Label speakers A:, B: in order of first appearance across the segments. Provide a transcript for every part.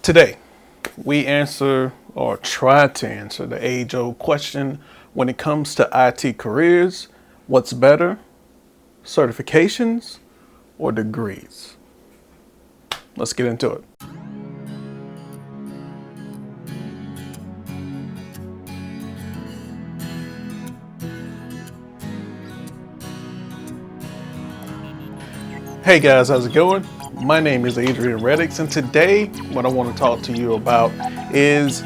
A: Today, we answer or try to answer the age-old question when it comes to IT careers: what's better, certifications or degrees? Let's get into it. Hey guys, how's it going? My name is Adrian Reddix, and today what I want to talk to you about is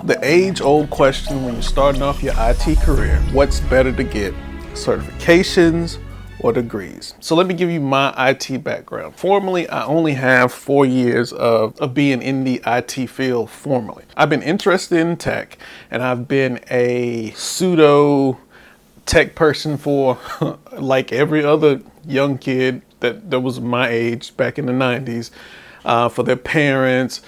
A: the age-old question when you're starting off your IT career: what's better to get, certifications or degrees? So let me give you my IT background. Formally, I only have 4 years of being in the IT field formally. I've been interested in tech, and I've been a pseudo tech person for like every other young kid that was my age back in the 90s, for their parents,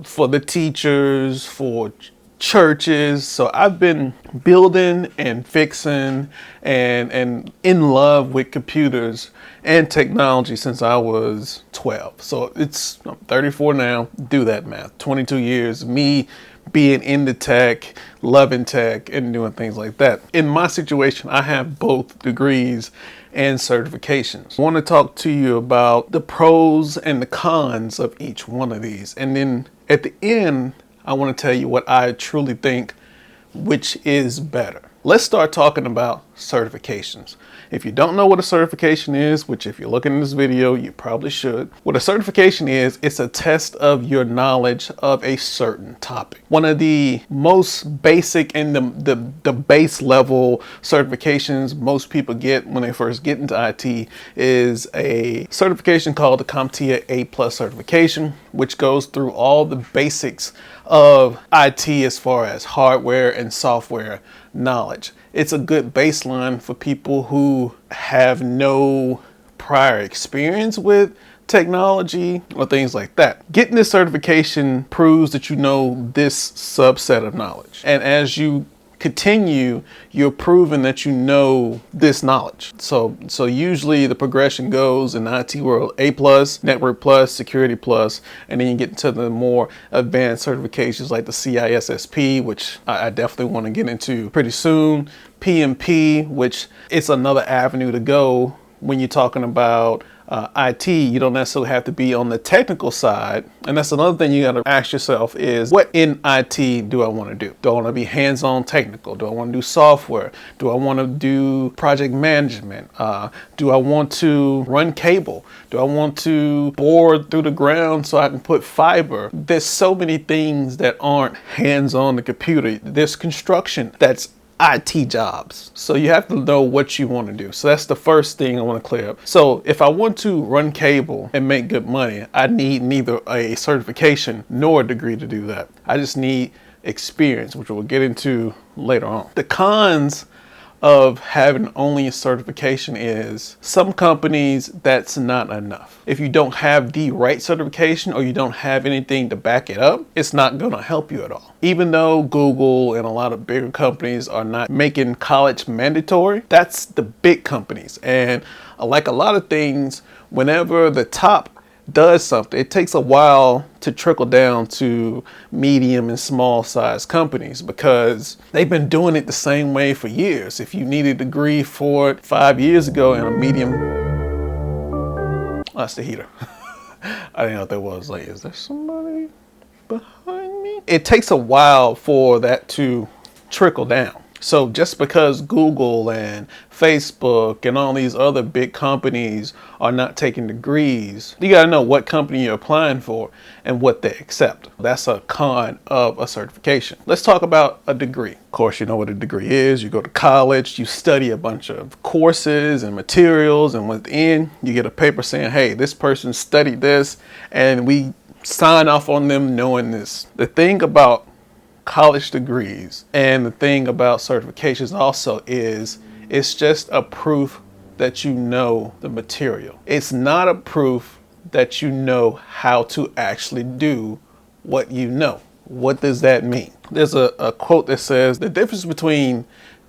A: for the teachers, for churches. So I've been building and fixing and in love with computers and technology since I was 12. So I'm 34 now. Do that math. 22 years, me being into tech, loving tech, and doing things like that. In my situation, I have both degrees and certifications. I want to talk to you about the pros and the cons of each one of these. And then at the end, I want to tell you what I truly think which is better. Let's start talking about certifications. If you don't know what a certification is, which if you're looking at this video, you probably should. What a certification is, it's a test of your knowledge of a certain topic. One of the most basic and the base level certifications most people get when they first get into IT is a certification called the CompTIA A+ certification, which goes through all the basics of IT as far as hardware and software knowledge. It's a good baseline for people who have no prior experience with technology or things like that. Getting this certification proves that you know this subset of knowledge. And as you continue, you're proving that you know this knowledge. So usually the progression goes in the IT world: A+, Network Plus, Security Plus, and then you get into the more advanced certifications like the CISSP, which I definitely want to get into pretty soon. PMP, which it's another avenue to go when you're talking about IT. You don't necessarily have to be on the technical side. And that's another thing you got to ask yourself is, what in IT do I want to do? Do I want to be hands-on technical? Do I want to do software? Do I want to do project management? Do I want to run cable? Do I want to bore through the ground so I can put fiber? There's so many things that aren't hands-on the computer. There's construction that's IT jobs. So you have to know what you want to do. So that's the first thing I want to clear up. So if I want to run cable and make good money, I need neither a certification nor a degree to do that. I just need experience, which we'll get into later on. The cons of having only a certification is, some companies, that's not enough. If you don't have the right certification or you don't have anything to back it up, it's not going to help you at all. Even though Google and a lot of bigger companies are not making college mandatory, that's the big companies. And like a lot of things, whenever the top does something, it takes a while to trickle down to medium and small size companies, because they've been doing it the same way for years. If you need a degree for it 5 years ago in a medium, that's the heater. I didn't know what that was. Like, is there somebody behind me? It takes a while for that to trickle down. So just because Google and Facebook and all these other big companies are not taking degrees, you got to know what company you're applying for and what they accept. That's a con of a certification. Let's talk about a degree. Of course, you know what a degree is. You go to college, you study a bunch of courses and materials, and within you get a paper saying, hey, this person studied this, and we sign off on them knowing this. The thing about college degrees and the thing about certifications also is, it's just a proof that you know the material. It's not a proof that you know how to actually do what you know. What does that mean? There's a quote that says the difference between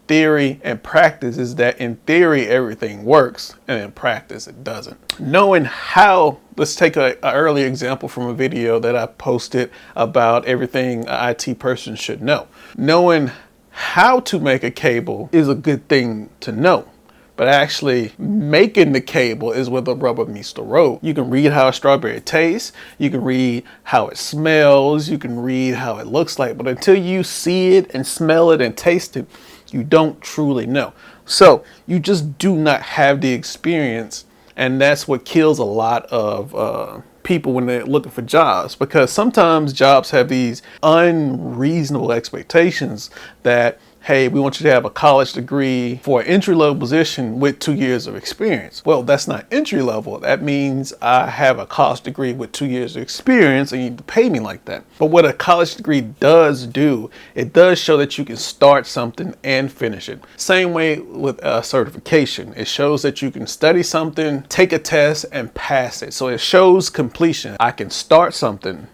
A: theory and practice is that in theory everything works and in practice it doesn't. Knowing how, let's take an early example from a video that I posted about everything an IT person should know. Knowing how to make a cable is a good thing to know, but actually making the cable is where the rubber meets the road. You can read how a strawberry tastes, you can read how it smells, you can read how it looks like, but until you see it and smell it and taste it, you don't truly know. So you just do not have the experience, and that's what kills a lot of people when they're looking for jobs, because sometimes jobs have these unreasonable expectations that, hey, we want you to have a college degree for an entry-level position with 2 years of experience. Well, that's not entry-level. That means I have a college degree with 2 years of experience and you need to pay me like that. But what a college degree does do, it does show that you can start something and finish it. Same way with a certification. It shows that you can study something, take a test, and pass it. So it shows completion. I can start something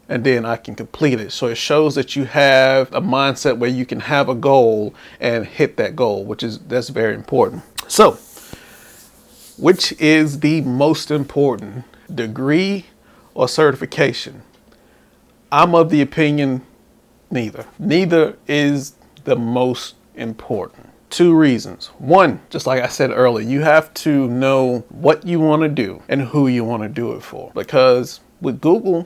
A: and then I can complete it. So it shows that you have a mindset where you can have a goal and hit that goal, that's very important. So, which is the most important, degree or certification? I'm of the opinion neither. Neither is the most important. 2 reasons. 1, just like I said earlier, you have to know what you want to do and who you want to do it for. Because with Google,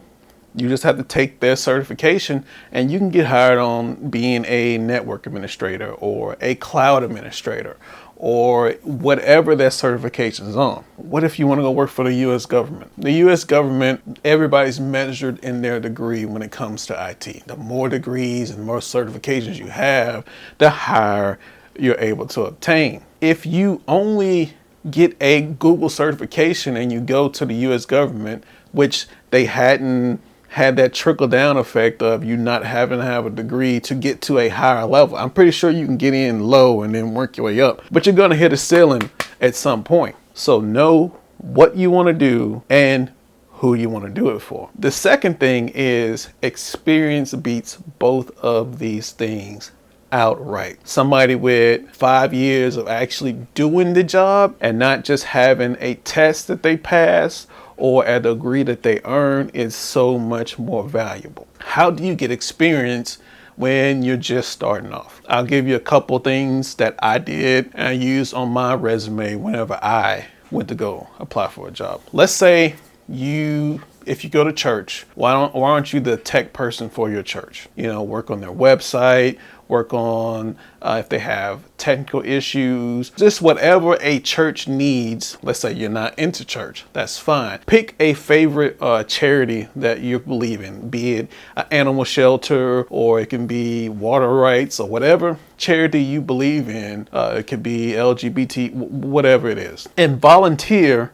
A: you just have to take their certification and you can get hired on being a network administrator or a cloud administrator or whatever their certification is on. What if you want to go work for the US government? The US government, everybody's measured in their degree when it comes to IT. The more degrees and more certifications you have, the higher you're able to obtain. If you only get a Google certification and you go to the US government, which they hadn't had that trickle down effect of you not having to have a degree to get to a higher level. I'm pretty sure you can get in low and then work your way up, but you're going to hit a ceiling at some point. So know what you want to do and who you want to do it for. The second thing is experience beats both of these things outright. Somebody with 5 years of actually doing the job and not just having a test that they pass or a degree that they earn is so much more valuable. How do you get experience when you're just starting off? I'll give you a couple things that I did and I used on my resume whenever I went to go apply for a job. Let's say if you go to church, why aren't you the tech person for your church? You know, work on their website, work on if they have technical issues, just whatever a church needs. Let's say you're not into church, that's fine. Pick a favorite charity that you believe in, be it an animal shelter or it can be water rights or whatever charity you believe in. It could be LGBT, whatever it is, and volunteer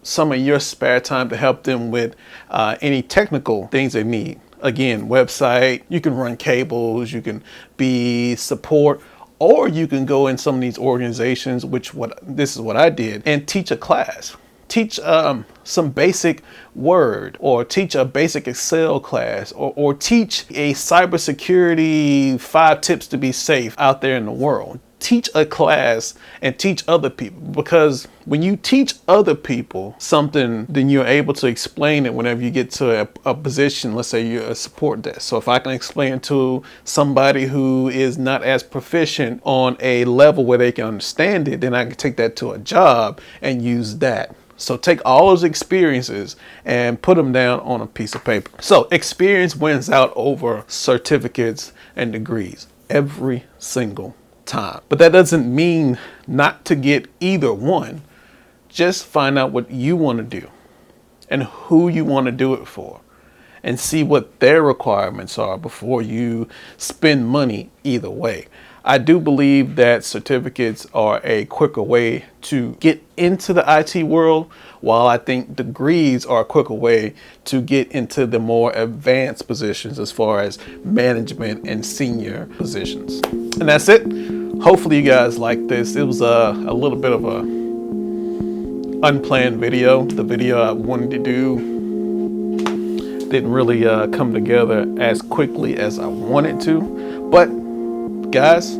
A: some of your spare time to help them with any technical things they need. Again, website, you can run cables, you can be support, or you can go in some of these organizations, this is what I did, and teach a class. Teach some basic Word, or teach a basic Excel class, or teach a cybersecurity 5 tips to be safe out there in the world. Teach a class and teach other people, because when you teach other people something, then you're able to explain it whenever you get to a position. Let's say you're a support desk. So if I can explain to somebody who is not as proficient on a level where they can understand it, then I can take that to a job and use that. So take all those experiences and put them down on a piece of paper. So experience wins out over certificates and degrees every single time. But that doesn't mean not to get either one. Just find out what you want to do and who you want to do it for, and see what their requirements are before you spend money either way. I do believe that certificates are a quicker way to get into the IT world, while I think degrees are a quicker way to get into the more advanced positions as far as management and senior positions. And that's it. Hopefully you guys like this. It was a little bit of a unplanned video. The video I wanted to do didn't really come together as quickly as I wanted to, but guys,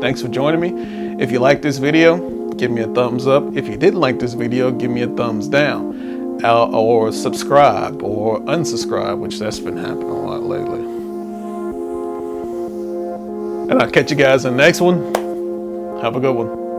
A: Thanks for joining me. If you like this video, give me a thumbs up. If you didn't like this video, give me a thumbs down, or subscribe or unsubscribe, which that's been happening a lot lately. And I'll catch you guys in the next one. Have a good one.